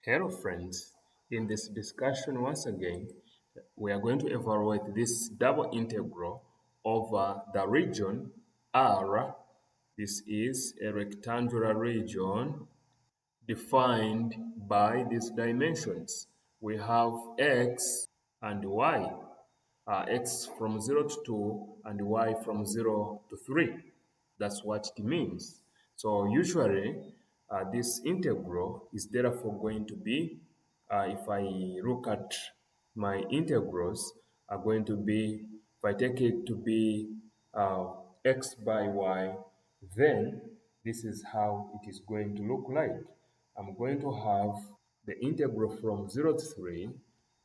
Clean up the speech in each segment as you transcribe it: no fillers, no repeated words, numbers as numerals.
Hello friends, in this discussion once again, we are going to evaluate this double integral over the region R. This is a rectangular region defined by these dimensions. We have x and y, x from 0 to 2 and y from 0 to 3. That's what it means. So usually this integral is therefore going to be, if I look at my integrals, are going to be, if I take it to be x by y, then this is how it is going to look like. I'm going to have the integral from 0 to 3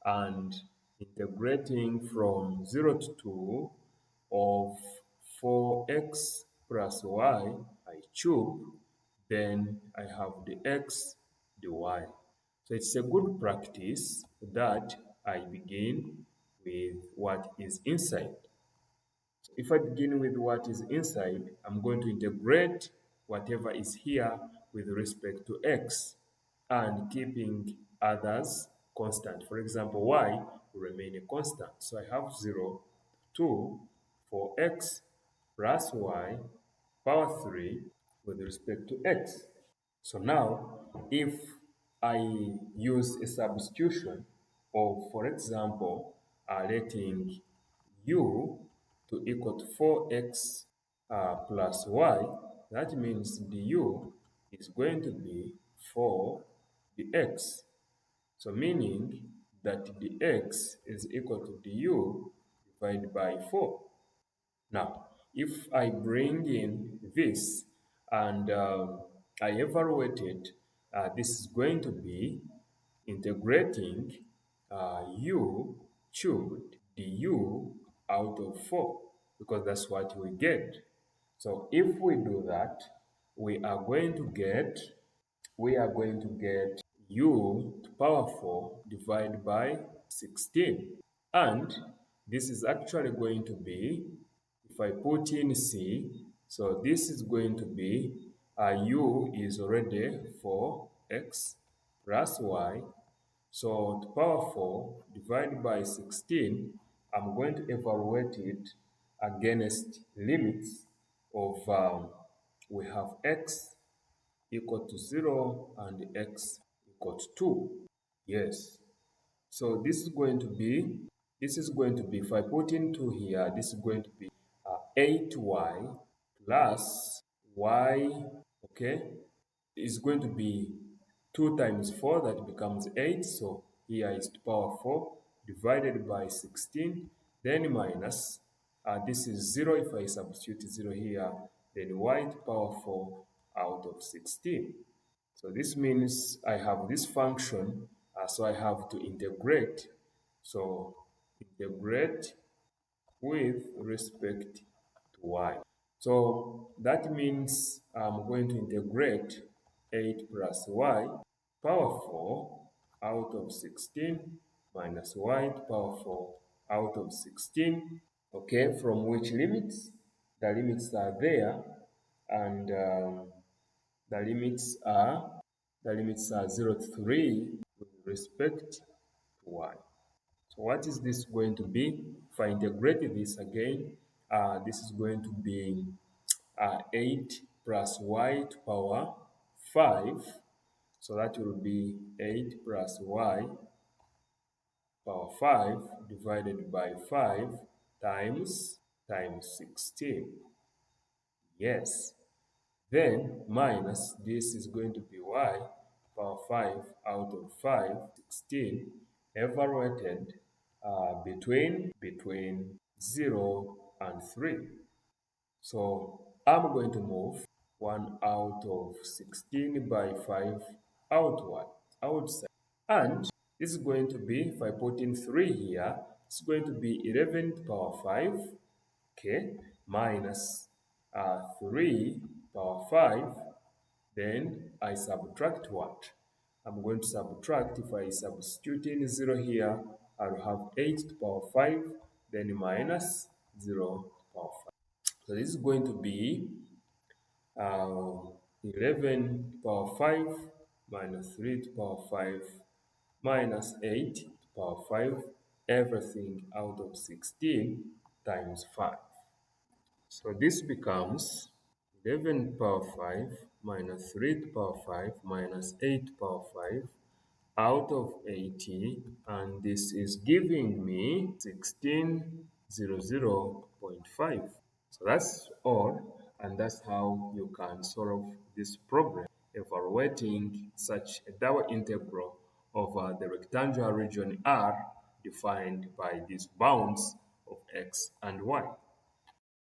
and integrating from 0 to 2 of 4x plus y, I cube, then I have the x, the y. So it's a good practice that I begin with what is inside. So if I begin with what is inside, I'm going to integrate whatever is here with respect to x and keeping others constant. For example, y will remain a constant. So I have 0 to 4x plus y power 3 with respect to x. So now, if I use a substitution of, for example, letting u to equal to 4x plus y, that means du is going to be 4 dx. So meaning that dx is equal to du divided by 4. Now, if I bring in this and I evaluate it, this is going to be integrating u cubed du out of 4 because that's what we get. So if we do that, we are going to get u to power 4 divided by 16. And this is actually going to be, if I put in c, so this is going to be u is already 4x plus y. So to power 4 divided by 16, I'm going to evaluate it against limits of, we have x equal to 0 and x equal to 2. Yes. So this is going to be, if I put in 2 here, this is going to be 8y plus y, okay, is going to be 2 times 4, that becomes 8. So here is to power 4 divided by 16, then minus, this is 0. If I substitute 0 here, then y to power 4 out of 16. So this means I have this function, so I have to integrate. So integrate with respect to y. So that means I'm going to integrate 8 plus y power 4 out of 16 minus y to power 4 out of 16. Okay, from which limits? The limits are there, and the limits are 0 to 3 with respect to y. So what is this going to be? If I integrate this again, this is going to be 8 plus y to power 5. So that will be 8 plus y power 5 divided by 5 times 16. Yes. Then minus, this is going to be y power 5 out of 5, 16, evaluated between 0 and 3. So I'm going to move 1 out of 16 by 5 outside. And this is going to be, if I put in 3 here, it's going to be 11 to power 5, okay, minus 3 power 5. Then I subtract what? I'm going to subtract, if I substitute in 0 here, I'll have 8 to power 5, then minus 0 to power 5. So this is going to be 11 to power 5 minus 3 to the power 5 minus 8 to the power 5, everything out of 16 times 5. So this becomes 11 to the power 5 minus 3 to the power 5 minus 8 to the power 5 out of 80, and this is giving me 1600.5. So that's all, and that's how you can solve this problem, evaluating such a double integral over the rectangular region R defined by these bounds of x and y.